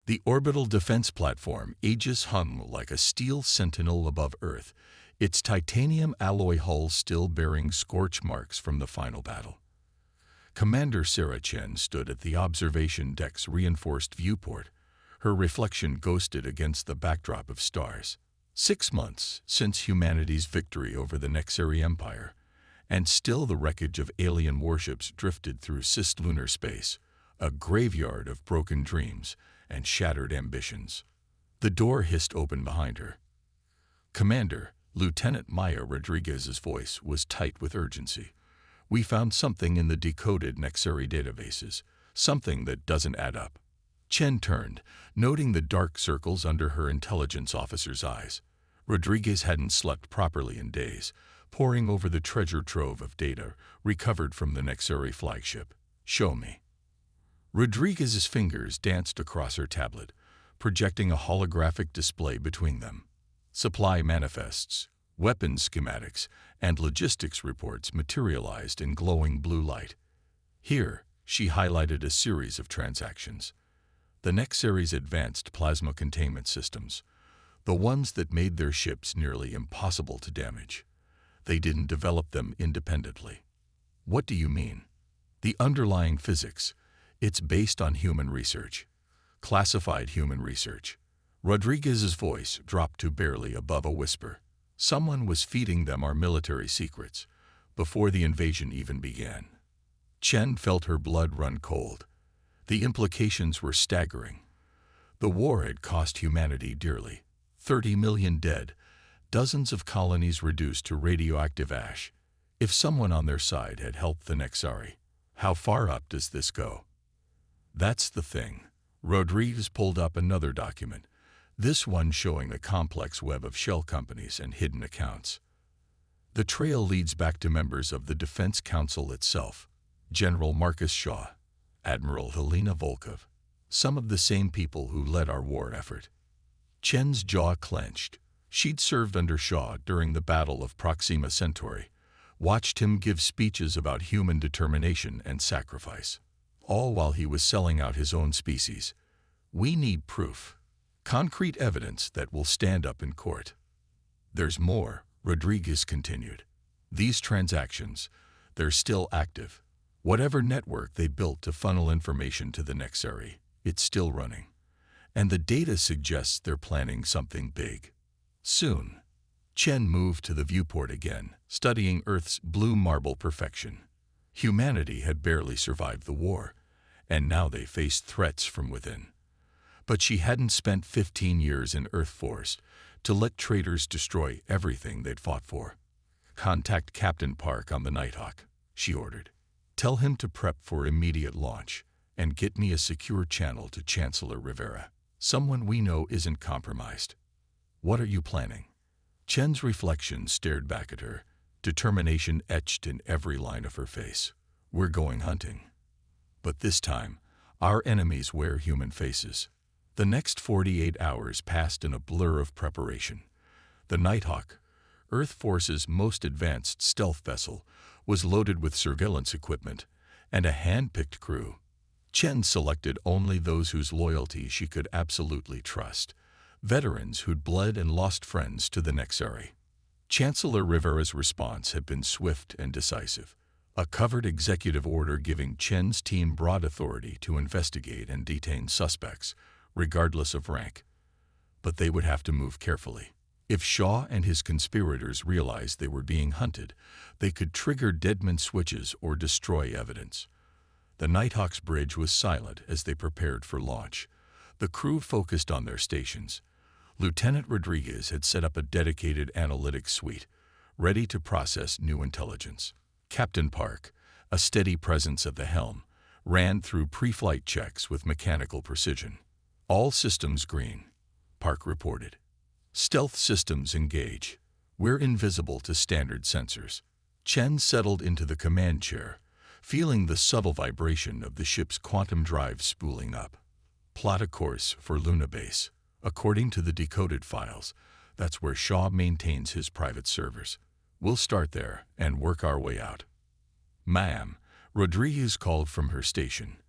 The orbital defense platform Aegis hung like a steel sentinel above Earth, its titanium alloy hull still bearing scorch marks from the final battle. Commander Sarah Chen stood at the observation deck's reinforced viewport, her reflection ghosted against the backdrop of stars. 6 months since humanity's victory over the Nexari Empire, and still the wreckage of alien warships drifted through cislunar space, a graveyard of broken dreams and shattered ambitions. The door hissed open behind her. "Commander," Lieutenant Maya Rodriguez's voice was tight with urgency. "We found something in the decoded Nexari databases, something that doesn't add up." Chen turned, noting the dark circles under her intelligence officer's eyes. Rodriguez hadn't slept properly in days, poring over the treasure trove of data recovered from the Nexari flagship. "Show me." Rodriguez's fingers danced across her tablet, projecting a holographic display between them. Supply manifests, weapons schematics, and logistics reports materialized in glowing blue light. Here, she highlighted a series of transactions. The Nexari's advanced plasma containment systems, the ones that made their ships nearly impossible to damage. They didn't develop them independently. "What do you mean?" "The underlying physics. It's based on human research. Classified human research." Rodriguez's voice dropped to barely above a whisper. "Someone was feeding them our military secrets before the invasion even began." Chen felt her blood run cold. The implications were staggering. The war had cost humanity dearly. 30 million dead, dozens of colonies reduced to radioactive ash. If someone on their side had helped the Nexari, how far up does this go? "That's the thing." Rodriguez pulled up another document, this one showing the complex web of shell companies and hidden accounts. The trail leads back to members of the Defense Council itself, General Marcus Shaw, Admiral Helena Volkov, some of the same people who led our war effort. Chen's jaw clenched. She'd served under Shaw during the Battle of Proxima Centauri, watched him give speeches about human determination and sacrifice, all while he was selling out his own species. "We need proof. Concrete evidence that will stand up in court." "There's more," Rodriguez continued. "These transactions, they're still active. Whatever network they built to funnel information to the Nexari, it's still running. And the data suggests they're planning something big. Soon." Chen moved to the viewport again, studying Earth's blue marble perfection. Humanity had barely survived the war, and now they faced threats from within. But she hadn't spent 15 years in Earth Force to let traitors destroy everything they'd fought for. "Contact Captain Park on the Nighthawk," she ordered. "Tell him to prep for immediate launch, and get me a secure channel to Chancellor Rivera, someone we know isn't compromised." "What are you planning?" Chen's reflection stared back at her, determination etched in every line of her face. "We're going hunting. But this time, our enemies wear human faces." The next 48 hours passed in a blur of preparation. The Nighthawk, Earth Force's most advanced stealth vessel, was loaded with surveillance equipment and a hand-picked crew. Chen selected only those whose loyalty she could absolutely trust, veterans who'd bled and lost friends to the Nexari. Chancellor Rivera's response had been swift and decisive, a covered executive order giving Chen's team broad authority to investigate and detain suspects, regardless of rank. But they would have to move carefully. If Shaw and his conspirators realized they were being hunted, they could trigger deadman switches or destroy evidence. The Nighthawk's bridge was silent as they prepared for launch. The crew focused on their stations. Lieutenant Rodriguez had set up a dedicated analytics suite, ready to process new intelligence. Captain Park, a steady presence at the helm, ran through pre-flight checks with mechanical precision. "All systems green," Park reported. "Stealth systems engage. We're invisible to standard sensors." Chen settled into the command chair, feeling the subtle vibration of the ship's quantum drive spooling up. "Plot a course for Luna Base. According to the decoded files, that's where Shaw maintains his private servers. We'll start there and work our way out." "Ma'am," Rodriguez called from her station.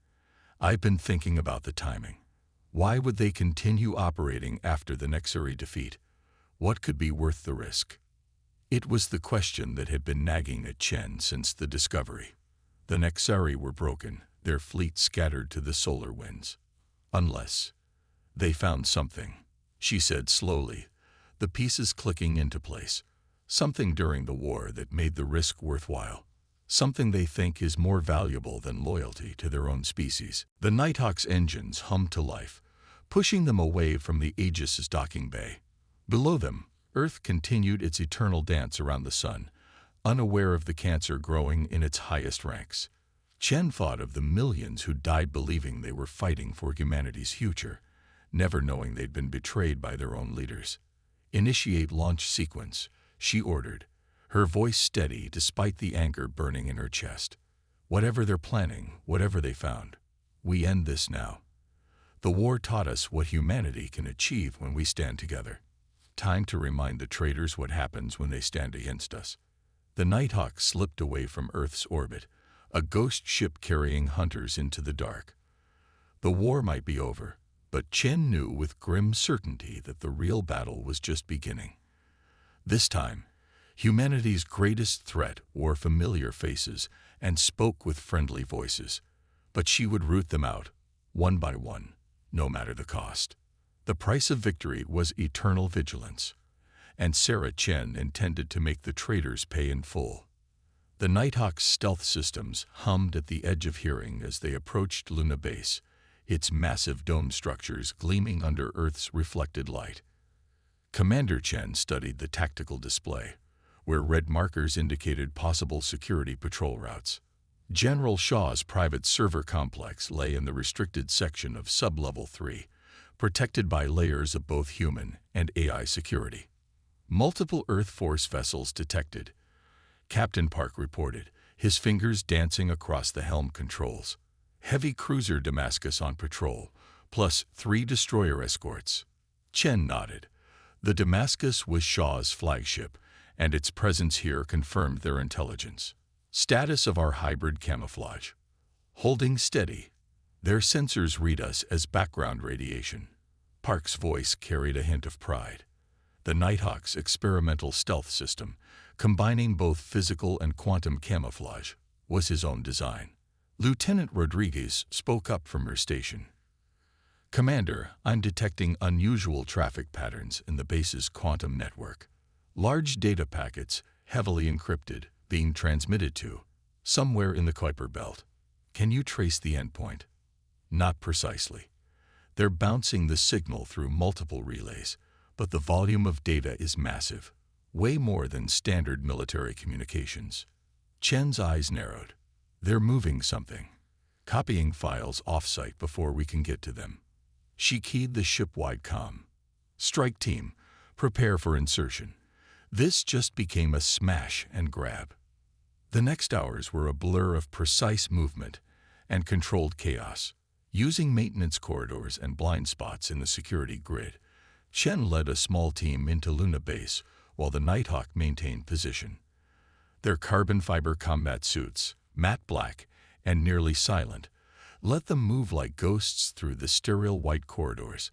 "I've been thinking about the timing. Why would they continue operating after the Nexari defeat? What could be worth the risk? It was the question that had been nagging at Chen since the discovery. The Nexari were broken, their fleet scattered to the solar winds. Unless they found something, she said slowly, the pieces clicking into place. Something during the war that made the risk worthwhile. Something they think is more valuable than loyalty to their own species. The Nighthawk's engines hummed to life, pushing them away from the Aegis's docking bay. Below them, Earth continued its eternal dance around the sun, unaware of the cancer growing in its highest ranks. Chen thought of the millions who died believing they were fighting for humanity's future, never knowing they'd been betrayed by their own leaders. Initiate launch sequence, she ordered, her voice steady despite the anger burning in her chest. Whatever they're planning, whatever they found, we end this now. The war taught us what humanity can achieve when we stand together. Time to remind the traitors what happens when they stand against us. The Nighthawk slipped away from Earth's orbit, a ghost ship carrying hunters into the dark. The war might be over, but Chen knew with grim certainty that the real battle was just beginning. This time, humanity's greatest threat wore familiar faces and spoke with friendly voices, but she would root them out, one by one, no matter the cost. The price of victory was eternal vigilance, and Sarah Chen intended to make the traitors pay in full. The Nighthawk's stealth systems hummed at the edge of hearing as they approached Luna Base, its massive dome structures gleaming under Earth's reflected light. Commander Chen studied the tactical display, where red markers indicated possible security patrol routes. General Shaw's private server complex lay in the restricted section of Sub-Level 3, protected by layers of both human and AI security. Multiple Earth Force vessels detected, Captain Park reported, his fingers dancing across the helm controls. Heavy cruiser Damascus on patrol, plus 3 destroyer escorts. Chen nodded. The Damascus was Shaw's flagship, and its presence here confirmed their intelligence. Status of our hybrid camouflage. Holding steady. Their sensors read us as background radiation. Park's voice carried a hint of pride. The Nighthawk's experimental stealth system, combining both physical and quantum camouflage, was his own design. Lieutenant Rodriguez spoke up from her station. Commander, I'm detecting unusual traffic patterns in the base's quantum network. Large data packets, heavily encrypted, being transmitted to somewhere in the Kuiper belt. Can you trace the endpoint? Not precisely. They're bouncing the signal through multiple relays, but the volume of data is massive, way more than standard military communications. Chen's eyes narrowed. They're moving something, copying files off-site before we can get to them. She keyed the ship-wide comm. Strike team, prepare for insertion. This just became a smash and grab. The next hours were a blur of precise movement and controlled chaos. Using maintenance corridors and blind spots in the security grid, Chen led a small team into Luna Base while the Nighthawk maintained position. Their carbon fiber combat suits, matte black and nearly silent, let them move like ghosts through the sterile white corridors.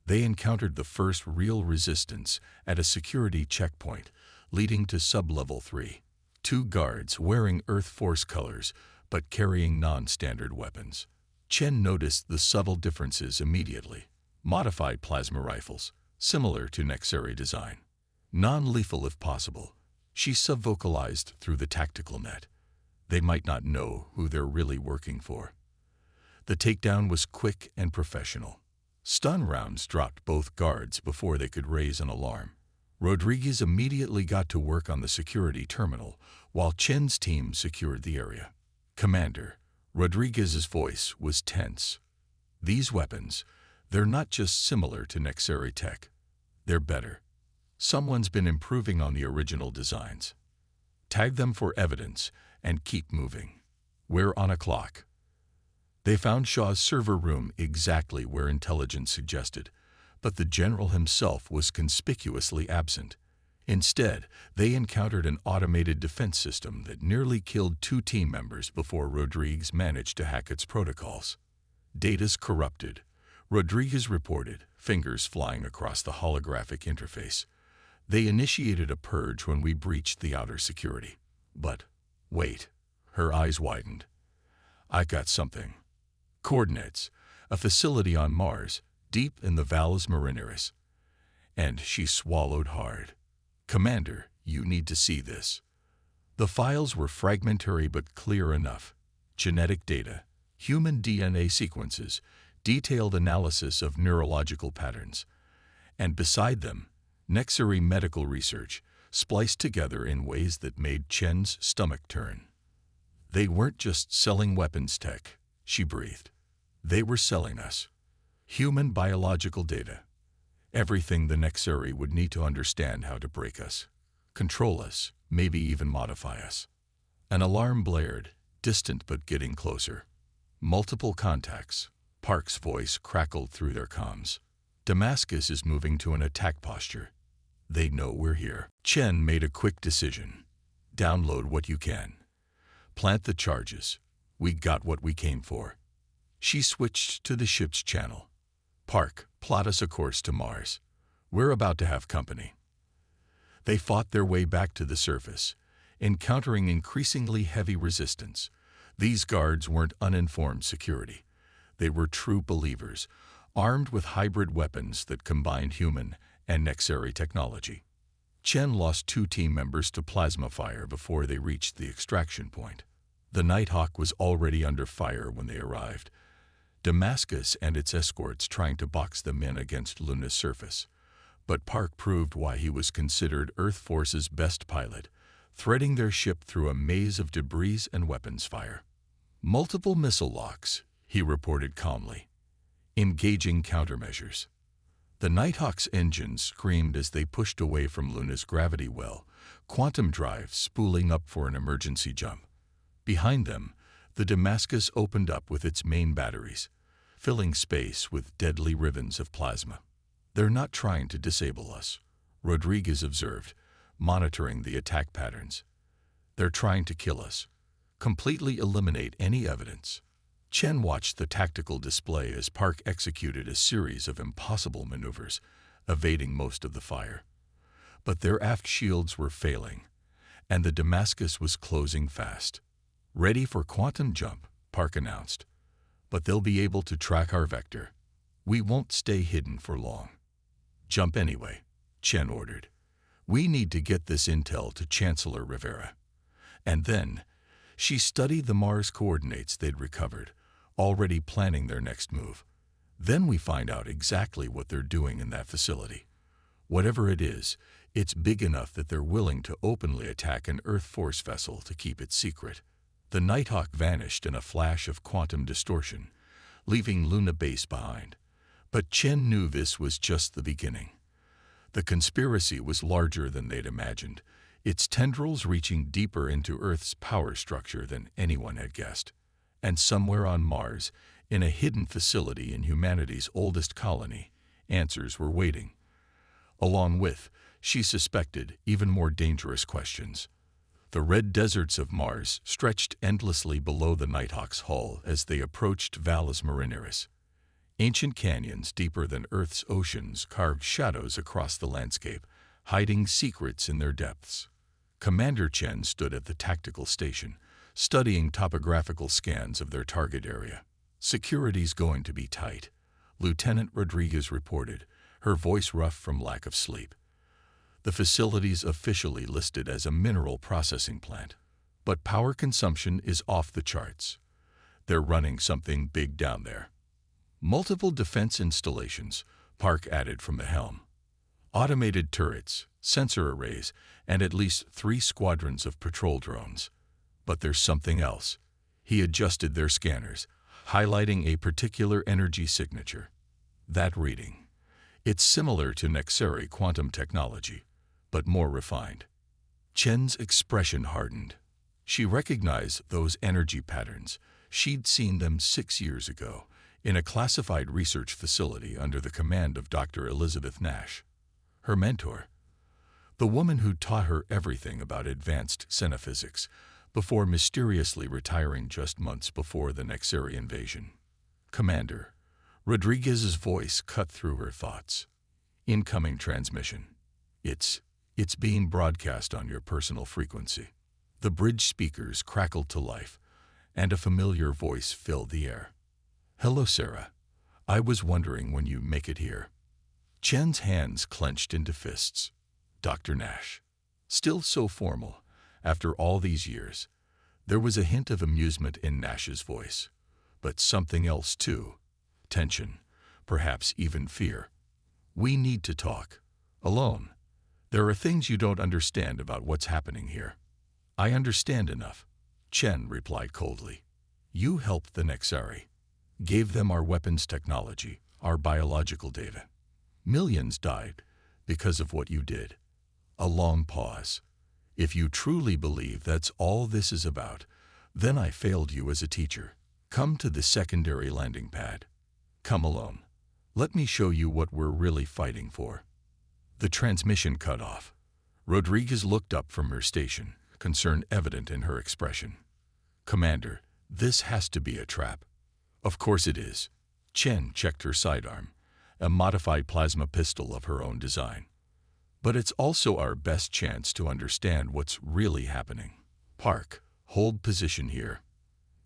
They encountered the first real resistance at a security checkpoint leading to Sub-Level 3. 2 guards wearing Earth Force colors but carrying non-standard weapons. Chen noticed the subtle differences immediately. Modified plasma rifles, similar to Nexari design. Non-lethal if possible, she sub-vocalized through the tactical net. They might not know who they're really working for. The takedown was quick and professional. Stun rounds dropped both guards before they could raise an alarm. Rodriguez immediately got to work on the security terminal, while Chen's team secured the area. Commander, Rodriguez's voice was tense. These weapons, they're not just similar to Nexari tech. They're better. Someone's been improving on the original designs. Tag them for evidence and keep moving. We're on a clock. They found Shaw's server room exactly where intelligence suggested, but the general himself was conspicuously absent. Instead, they encountered an automated defense system that nearly killed 2 team members before Rodriguez managed to hack its protocols. Data's corrupted. Rodriguez reported, fingers flying across the holographic interface. They initiated a purge when we breached the outer security. But, wait. Her eyes widened. I got something. Coordinates. A facility on Mars, deep in the Valles Marineris. And she swallowed hard. Commander, you need to see this. The files were fragmentary but clear enough. Genetic data, human DNA sequences, detailed analysis of neurological patterns. And beside them, Nexari medical research, spliced together in ways that made Chen's stomach turn. They weren't just selling weapons tech, she breathed. They were selling us. Human biological data. Everything the Nexari would need to understand how to break us, control us, maybe even modify us. An alarm blared, distant but getting closer. Multiple contacts. Park's voice crackled through their comms. Damascus is moving to an attack posture. They know we're here. Chen made a quick decision. Download what you can. Plant the charges. We got what we came for. She switched to the ship's channel. Park, plot us a course to Mars. We're about to have company. They fought their way back to the surface, encountering increasingly heavy resistance. These guards weren't uninformed security. They were true believers, armed with hybrid weapons that combined human and Nexari technology. Chen lost 2 team members to plasma fire before they reached the extraction point. The Nighthawk was already under fire when they arrived. Damascus and its escorts trying to box them in against Luna's surface. But Park proved why he was considered Earth Force's best pilot, threading their ship through a maze of debris and weapons fire. Multiple missile locks, he reported calmly. Engaging countermeasures. The Nighthawk's engines screamed as they pushed away from Luna's gravity well, quantum drive spooling up for an emergency jump. Behind them, the Damascus opened up with its main batteries, filling space with deadly ribbons of plasma. They're not trying to disable us, Rodriguez observed, monitoring the attack patterns. They're trying to kill us, completely eliminate any evidence. Chen watched the tactical display as Park executed a series of impossible maneuvers, evading most of the fire. But their aft shields were failing, and the Damascus was closing fast. Ready for quantum jump, Park announced. But they'll be able to track our vector. We won't stay hidden for long. Jump anyway, Chen ordered. We need to get this intel to Chancellor Rivera. And then, she studied the Mars coordinates they'd recovered, already planning their next move. Then we find out exactly what they're doing in that facility. Whatever it is, it's big enough that they're willing to openly attack an Earth Force vessel to keep it secret. The Nighthawk vanished in a flash of quantum distortion, leaving Luna Base behind. But Chen knew this was just the beginning. The conspiracy was larger than they'd imagined, its tendrils reaching deeper into Earth's power structure than anyone had guessed. And somewhere on Mars, in a hidden facility in humanity's oldest colony, answers were waiting. Along with, she suspected, even more dangerous questions. The red deserts of Mars stretched endlessly below the Nighthawk's hull as they approached Valles Marineris. Ancient canyons deeper than Earth's oceans carved shadows across the landscape, hiding secrets in their depths. Commander Chen stood at the tactical station, studying topographical scans of their target area. Security's going to be tight, Lieutenant Rodriguez reported, her voice rough from lack of sleep. The facility's officially listed as a mineral processing plant, but power consumption is off the charts. They're running something big down there. Multiple defense installations, Park added from the helm. Automated turrets, sensor arrays, and at least 3 squadrons of patrol drones. But there's something else. He adjusted their scanners, highlighting a particular energy signature. That reading. It's similar to Nexari quantum technology, but more refined. Chen's expression hardened. She recognized those energy patterns. She'd seen them 6 years ago, in a classified research facility under the command of Dr. Elizabeth Nash, her mentor, the woman who taught her everything about advanced xenophysics before mysteriously retiring just months before the Nexari invasion. Commander, Rodriguez's voice cut through her thoughts. Incoming transmission. It's being broadcast on your personal frequency. The bridge speakers crackled to life, and a familiar voice filled the air. Hello, Sarah. I was wondering when you make it here. Chen's hands clenched into fists. Dr. Nash. Still so formal, after all these years. There was a hint of amusement in Nash's voice, but something else too. Tension, perhaps even fear. We need to talk. Alone. There are things you don't understand about what's happening here. I understand enough, Chen replied coldly. You helped the Nexari. Gave them our weapons technology, our biological data. Millions died because of what you did. A long pause. If you truly believe that's all this is about, then I failed you as a teacher. Come to the secondary landing pad. Come alone. Let me show you what we're really fighting for. The transmission cut off. Rodriguez looked up from her station, concern evident in her expression. Commander, this has to be a trap. Of course it is. Chen checked her sidearm, a modified plasma pistol of her own design. But it's also our best chance to understand what's really happening. Park, hold position here.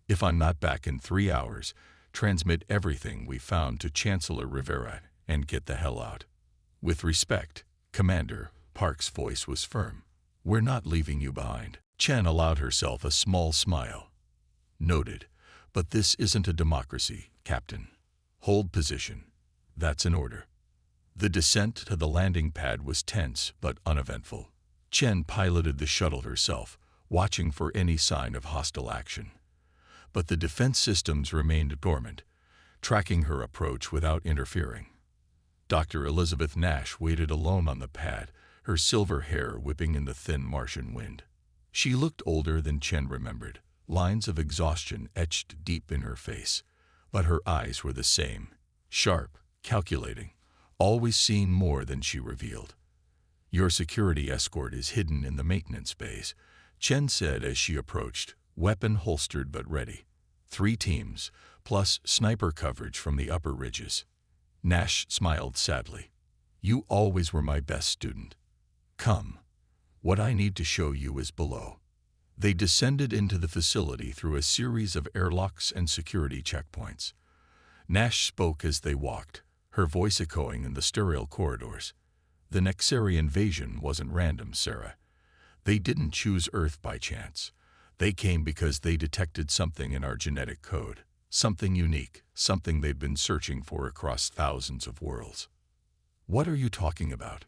If I'm not back in 3 hours, transmit everything we found to Chancellor Rivera and get the hell out. With respect, Commander, Park's voice was firm. We're not leaving you behind. Chen allowed herself a small smile. Noted, but this isn't a democracy, Captain. Hold position. That's an order. The descent to the landing pad was tense but uneventful. Chen piloted the shuttle herself, watching for any sign of hostile action. But the defense systems remained dormant, tracking her approach without interfering. Dr. Elizabeth Nash waited alone on the pad, her silver hair whipping in the thin Martian wind. She looked older than Chen remembered, lines of exhaustion etched deep in her face, but her eyes were the same, sharp, calculating, always seeing more than she revealed. Your security escort is hidden in the maintenance bays, Chen said as she approached, weapon holstered but ready. 3 teams, plus sniper coverage from the upper ridges. Nash smiled sadly. You always were my best student. Come. What I need to show you is below. They descended into the facility through a series of airlocks and security checkpoints. Nash spoke as they walked, her voice echoing in the sterile corridors. The Nexari invasion wasn't random, Sarah. They didn't choose Earth by chance. They came because they detected something in our genetic code, something unique, something they'd been searching for across thousands of worlds. What are you talking about?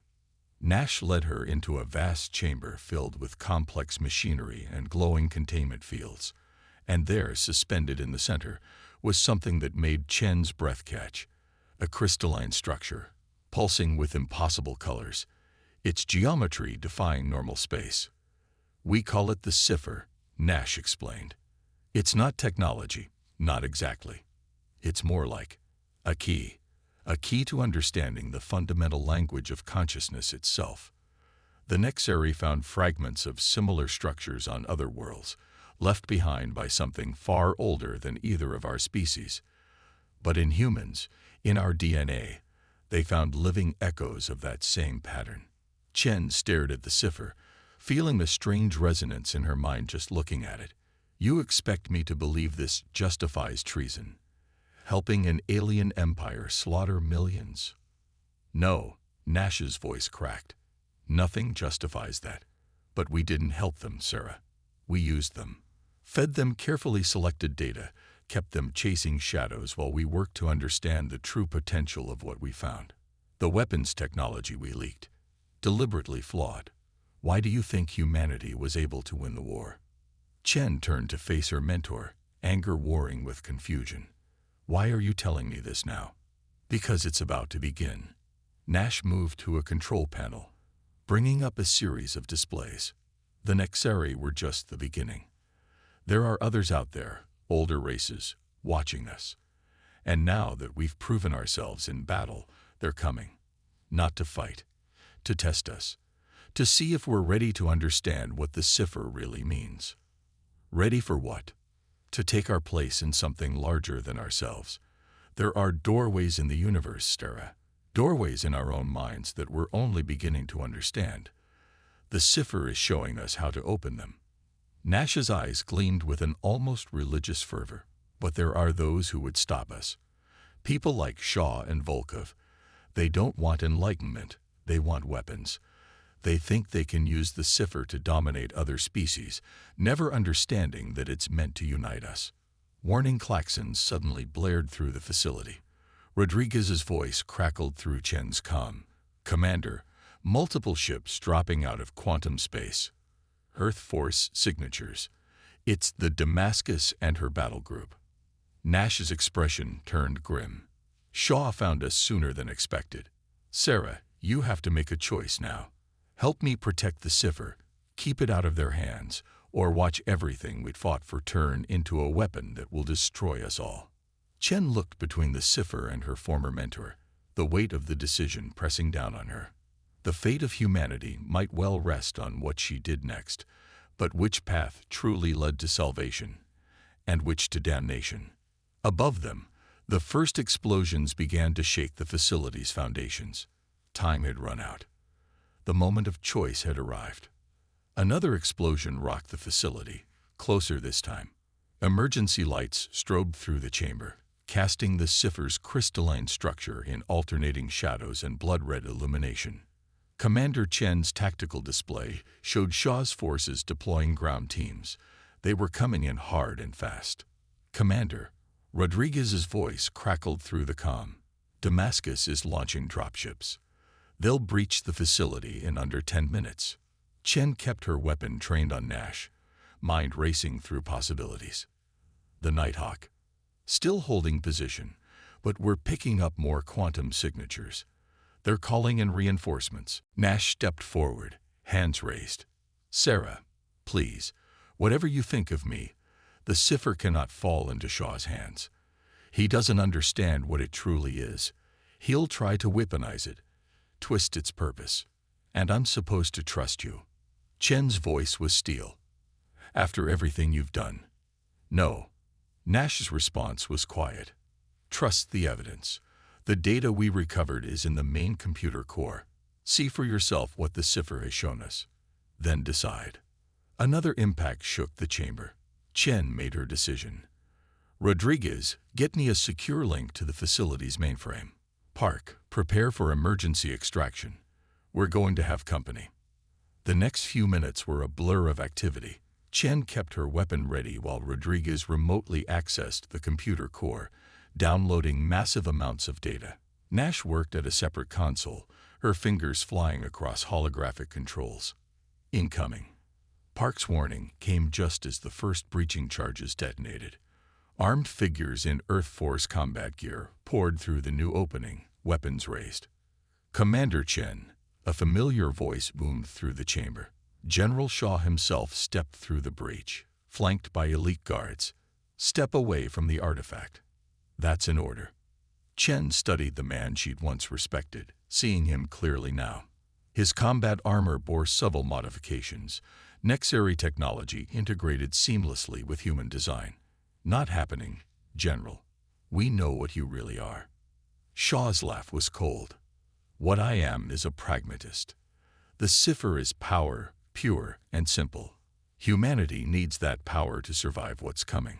Nash led her into a vast chamber filled with complex machinery and glowing containment fields, and there, suspended in the center, was something that made Chen's breath catch, a crystalline structure, pulsing with impossible colors, its geometry defying normal space. We call it the cipher, Nash explained. It's not technology, not exactly. It's more like a key to understanding the fundamental language of consciousness itself. The Nexari found fragments of similar structures on other worlds, left behind by something far older than either of our species. But in humans, in our DNA, they found living echoes of that same pattern. Chen stared at the cipher, feeling the strange resonance in her mind just looking at it. You expect me to believe this justifies treason? Helping an alien empire slaughter millions? No, Nash's voice cracked. Nothing justifies that. But we didn't help them, Sarah. We used them. Fed them carefully selected data, kept them chasing shadows while we worked to understand the true potential of what we found. The weapons technology we leaked. Deliberately flawed. Why do you think humanity was able to win the war? Chen turned to face her mentor, anger warring with confusion. Why are you telling me this now? Because it's about to begin. Nash moved to a control panel, bringing up a series of displays. The Nexari were just the beginning. There are others out there, older races, watching us. And now that we've proven ourselves in battle, they're coming. Not to fight, to test us, to see if we're ready to understand what the cipher really means. Ready for what? To take our place in something larger than ourselves. There are doorways in the universe, Stera. Doorways in our own minds that we're only beginning to understand. The cipher is showing us how to open them. Nash's eyes gleamed with an almost religious fervor. But there are those who would stop us. People like Shaw and Volkov. They don't want enlightenment. They want weapons. They think they can use the cipher to dominate other species, never understanding that it's meant to unite us. Warning klaxons suddenly blared through the facility. Rodriguez's voice crackled through Chen's comm. Commander, multiple ships dropping out of quantum space. Earth Force signatures. It's the Damascus and her battle group. Nash's expression turned grim. Shaw found us sooner than expected. Sarah, you have to make a choice now. Help me protect the cipher, keep it out of their hands, or watch everything we'd fought for turn into a weapon that will destroy us all. Chen looked between the cipher and her former mentor, the weight of the decision pressing down on her. The fate of humanity might well rest on what she did next, but which path truly led to salvation, and which to damnation? Above them, the first explosions began to shake the facility's foundations. Time had run out. The moment of choice had arrived. Another explosion rocked the facility, closer this time. Emergency lights strobed through the chamber, casting the cipher's crystalline structure in alternating shadows and blood-red illumination. Commander Chen's tactical display showed Shaw's forces deploying ground teams. They were coming in hard and fast. Commander, Rodriguez's voice crackled through the comm. Damascus is launching dropships. They'll breach the facility in under 10 minutes. Chen kept her weapon trained on Nash, mind racing through possibilities. The Nighthawk. Still holding position, but we're picking up more quantum signatures. They're calling in reinforcements. Nash stepped forward, hands raised. Sarah, please, whatever you think of me, the cipher cannot fall into Shaw's hands. He doesn't understand what it truly is. He'll try to weaponize it, twist its purpose. And I'm supposed to trust you. Chen's voice was steel. After everything you've done. No. Nash's response was quiet. Trust the evidence. The data we recovered is in the main computer core. See for yourself what the cipher has shown us. Then decide. Another impact shook the chamber. Chen made her decision. Rodriguez, get me a secure link to the facility's mainframe. Park, prepare for emergency extraction. We're going to have company. The next few minutes were a blur of activity. Chen kept her weapon ready while Rodriguez remotely accessed the computer core, downloading massive amounts of data. Nash worked at a separate console, her fingers flying across holographic controls. Incoming. Park's warning came just as the first breaching charges detonated. Armed figures in Earth Force combat gear poured through the new opening, weapons raised. Commander Chen, a familiar voice boomed through the chamber. General Shaw himself stepped through the breach, flanked by elite guards. Step away from the artifact. That's an order. Chen studied the man she'd once respected, seeing him clearly now. His combat armor bore subtle modifications, Nexary technology integrated seamlessly with human design. Not happening, General. We know what you really are. Shaw's laugh was cold. What I am is a pragmatist. The cipher is power, pure and simple. Humanity needs that power to survive what's coming.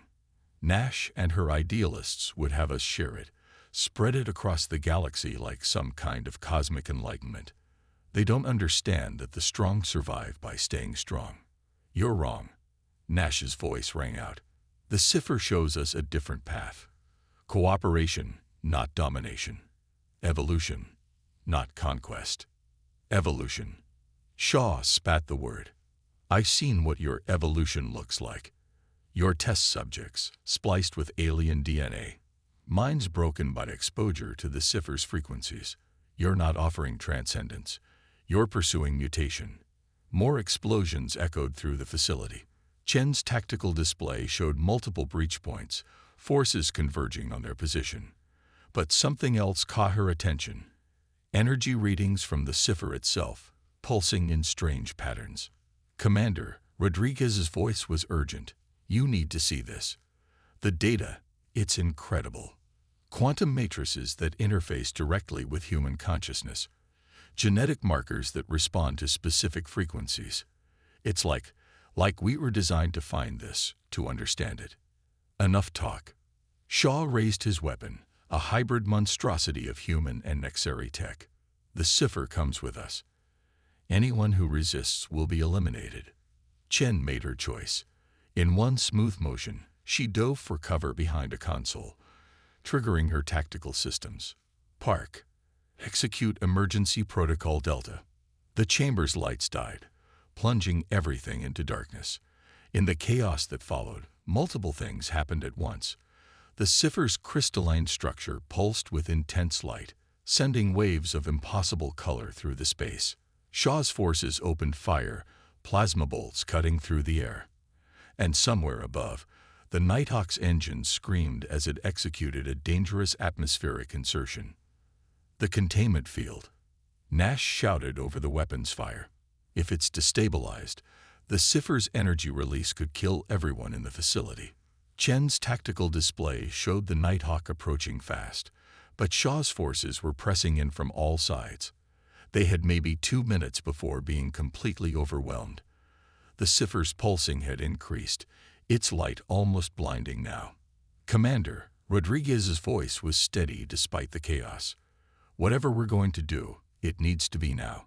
Nash and her idealists would have us share it, spread it across the galaxy like some kind of cosmic enlightenment. They don't understand that the strong survive by staying strong. You're wrong. Nash's voice rang out. The cipher shows us a different path. Cooperation, not domination. Evolution, not conquest. Evolution. Shaw spat the word. I've seen what your evolution looks like. Your test subjects, spliced with alien DNA. Minds broken by exposure to the cipher's frequencies. You're not offering transcendence. You're pursuing mutation. More explosions echoed through the facility. Chen's tactical display showed multiple breach points, forces converging on their position. But something else caught her attention. Energy readings from the cipher itself, pulsing in strange patterns. Commander, Rodriguez's voice was urgent. You need to see this. The data, it's incredible. Quantum matrices that interface directly with human consciousness. Genetic markers that respond to specific frequencies. It's like we were designed to find this, to understand it. Enough talk. Shaw raised his weapon, a hybrid monstrosity of human and Nexari tech. The cipher comes with us. Anyone who resists will be eliminated. Chen made her choice. In one smooth motion, she dove for cover behind a console, triggering her tactical systems. Park. Execute Emergency Protocol Delta. The chamber's lights died, plunging everything into darkness. In the chaos that followed, multiple things happened at once. The cipher's crystalline structure pulsed with intense light, sending waves of impossible color through the space. Shaw's forces opened fire, plasma bolts cutting through the air. And somewhere above, the Nighthawk's engine screamed as it executed a dangerous atmospheric insertion. The containment field. Nash shouted over the weapon's fire. If it's destabilized, the cipher's energy release could kill everyone in the facility. Chen's tactical display showed the Nighthawk approaching fast, but Shaw's forces were pressing in from all sides. They had maybe 2 minutes before being completely overwhelmed. The cipher's pulsing had increased, its light almost blinding now. Commander, Rodriguez's voice was steady despite the chaos. Whatever we're going to do, it needs to be now.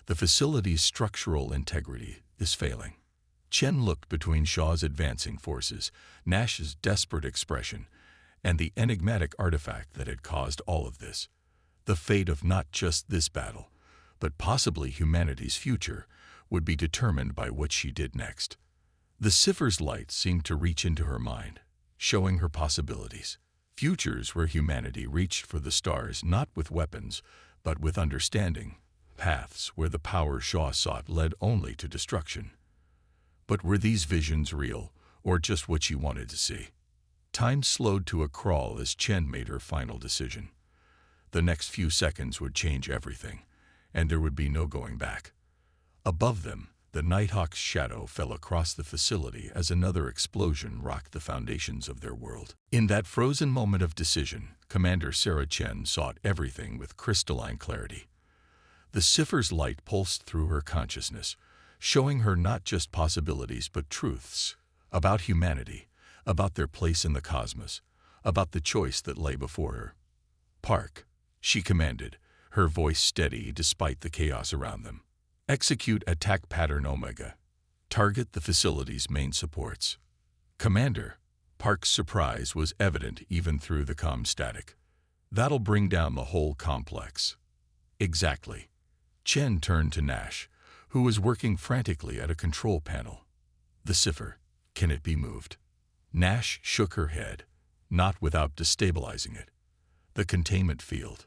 The facility's structural integrity is failing. Chen looked between Shaw's advancing forces, Nash's desperate expression, and the enigmatic artifact that had caused all of this. The fate of not just this battle, but possibly humanity's future, would be determined by what she did next. The cipher's light seemed to reach into her mind, showing her possibilities. Futures where humanity reached for the stars not with weapons, but with understanding. Paths where the power Shaw sought led only to destruction. But were these visions real, or just what she wanted to see? Time slowed to a crawl as Chen made her final decision. The next few seconds would change everything, and there would be no going back. Above them, the Nighthawk's shadow fell across the facility as another explosion rocked the foundations of their world. In that frozen moment of decision, Commander Sarah Chen saw everything with crystalline clarity. The cipher's light pulsed through her consciousness, showing her not just possibilities but truths about humanity, about their place in the cosmos, about the choice that lay before her. Park, she commanded, her voice steady despite the chaos around them. Execute Attack Pattern Omega. Target the facility's main supports. Commander, Park's surprise was evident even through the comm static. That'll bring down the whole complex. Exactly. Chen turned to Nash, who was working frantically at a control panel. The cipher, can it be moved? Nash shook her head, not without destabilizing it. The containment field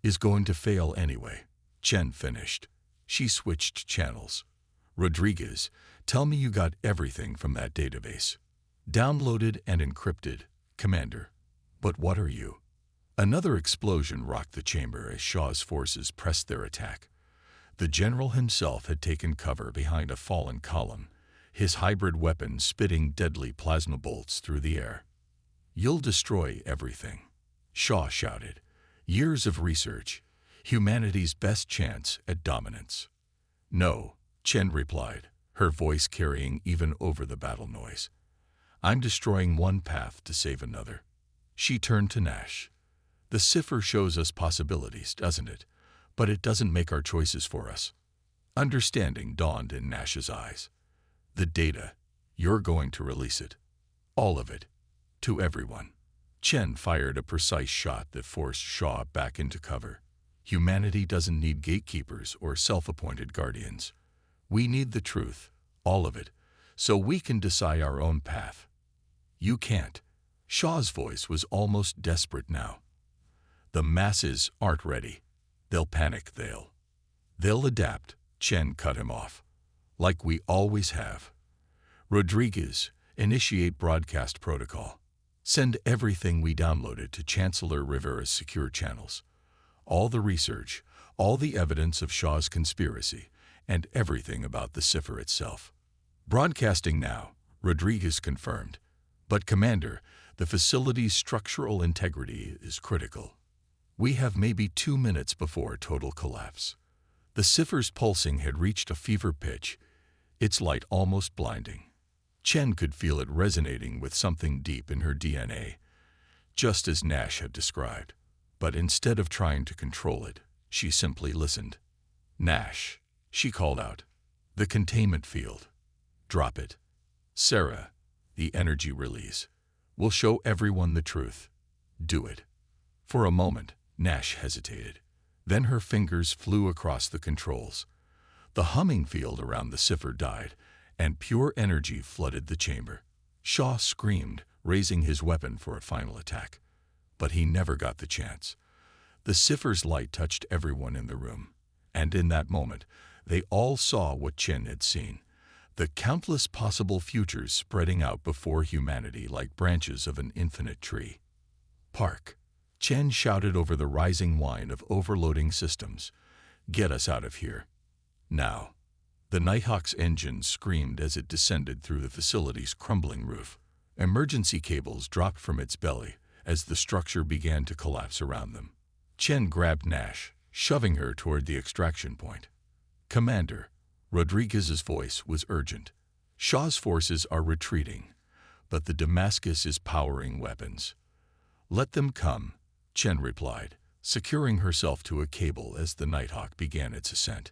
is going to fail anyway. Chen finished. She switched channels. Rodriguez, tell me you got everything from that database. Downloaded and encrypted, Commander. But what are you? Another explosion rocked the chamber as Shaw's forces pressed their attack. The general himself had taken cover behind a fallen column, his hybrid weapon spitting deadly plasma bolts through the air. You'll destroy everything, Shaw shouted. Years of research, humanity's best chance at dominance. No, Chen replied, her voice carrying even over the battle noise. I'm destroying one path to save another. She turned to Nash. The cipher shows us possibilities, doesn't it? But it doesn't make our choices for us. Understanding dawned in Nash's eyes. The data, you're going to release it. All of it. To everyone. Chen fired a precise shot that forced Shaw back into cover. Humanity doesn't need gatekeepers or self-appointed guardians. We need the truth, all of it, so we can decide our own path. You can't. Shaw's voice was almost desperate now. The masses aren't ready. They'll panic, they'll adapt, Chen cut him off. Like we always have. Rodriguez, initiate broadcast protocol. Send everything we downloaded to Chancellor Rivera's secure channels. All the research, all the evidence of Shaw's conspiracy, and everything about the cipher itself. Broadcasting now, Rodriguez confirmed. But Commander, The facility's structural integrity is critical. We have maybe 2 minutes before total collapse. The cipher's pulsing had reached a fever pitch, its light almost blinding. Chen could feel it resonating with something deep in her DNA, just as Nash had described. But instead of trying to control it, she simply listened. "Nash," she called out. "The containment field. Drop it. Sarah, the energy release. We'll show everyone the truth. Do it." For a moment, Nash hesitated. Then her fingers flew across the controls. The humming field around the cipher died, and pure energy flooded the chamber. Shaw screamed, raising his weapon for a final attack. But he never got the chance. The cipher's light touched everyone in the room, and in that moment, they all saw what Chen had seen. The countless possible futures spreading out before humanity like branches of an infinite tree. "Park!" Chen shouted over the rising whine of overloading systems. "Get us out of here. Now." The Nighthawk's engine screamed as it descended through the facility's crumbling roof. Emergency cables dropped from its belly as the structure began to collapse around them. Chen grabbed Nash, shoving her toward the extraction point. "Commander," Rodriguez's voice was urgent. "Shaw's forces are retreating, but the Damascus is powering weapons." "Let them come," Chen replied, securing herself to a cable as the Nighthawk began its ascent.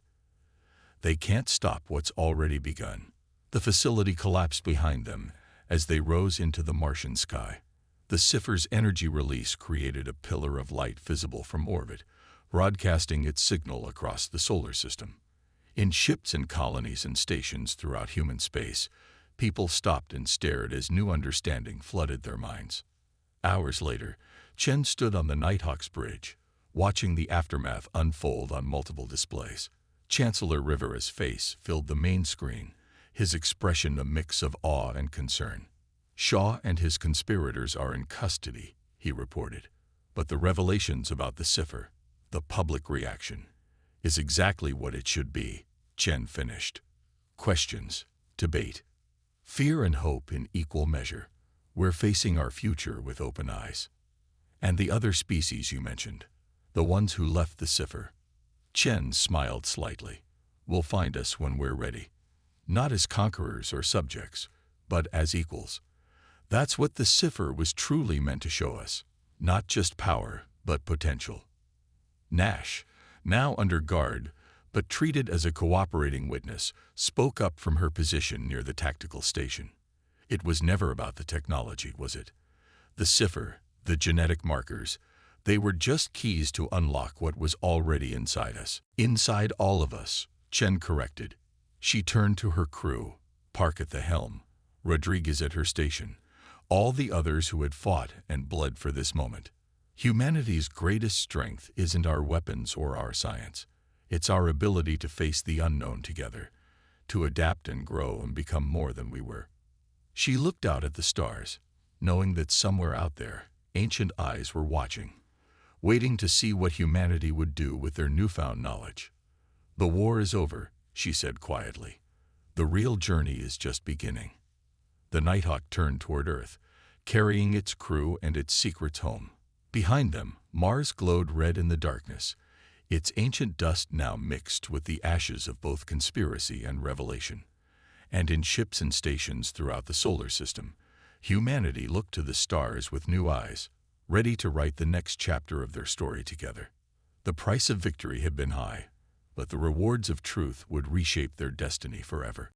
"They can't stop what's already begun." The facility collapsed behind them as they rose into the Martian sky. The cipher's energy release created a pillar of light visible from orbit, broadcasting its signal across the solar system. In ships and colonies and stations throughout human space, people stopped and stared as new understanding flooded their minds. Hours later, Chen stood on the Nighthawk's bridge, watching the aftermath unfold on multiple displays. Chancellor Rivera's face filled the main screen, his expression a mix of awe and concern. "Shaw and his conspirators are in custody," he reported. "But the revelations about the cipher, the public reaction, is exactly what it should be," Chen finished. "Questions, debate, fear and hope in equal measure. We're facing our future with open eyes." "And the other species you mentioned, the ones who left the cipher?" Chen smiled slightly. "Will find us when we're ready. Not as conquerors or subjects, but as equals. That's what the cipher was truly meant to show us. Not just power, but potential." Nash, now under guard, but treated as a cooperating witness, spoke up from her position near the tactical station. "It was never about the technology, was it? The cipher, the genetic markers, they were just keys to unlock what was already inside us." "Inside all of us," Chen corrected. She turned to her crew, Park at the helm, Rodriguez at her station, all the others who had fought and bled for this moment. "Humanity's greatest strength isn't our weapons or our science. It's our ability to face the unknown together, to adapt and grow and become more than we were." She looked out at the stars, knowing that somewhere out there, ancient eyes were watching, waiting to see what humanity would do with their newfound knowledge. "The war is over," she said quietly. "The real journey is just beginning." The Nighthawk turned toward Earth, carrying its crew and its secrets home. Behind them, Mars glowed red in the darkness, its ancient dust now mixed with the ashes of both conspiracy and revelation. And in ships and stations throughout the solar system, humanity looked to the stars with new eyes, ready to write the next chapter of their story together. The price of victory had been high, but the rewards of truth would reshape their destiny forever.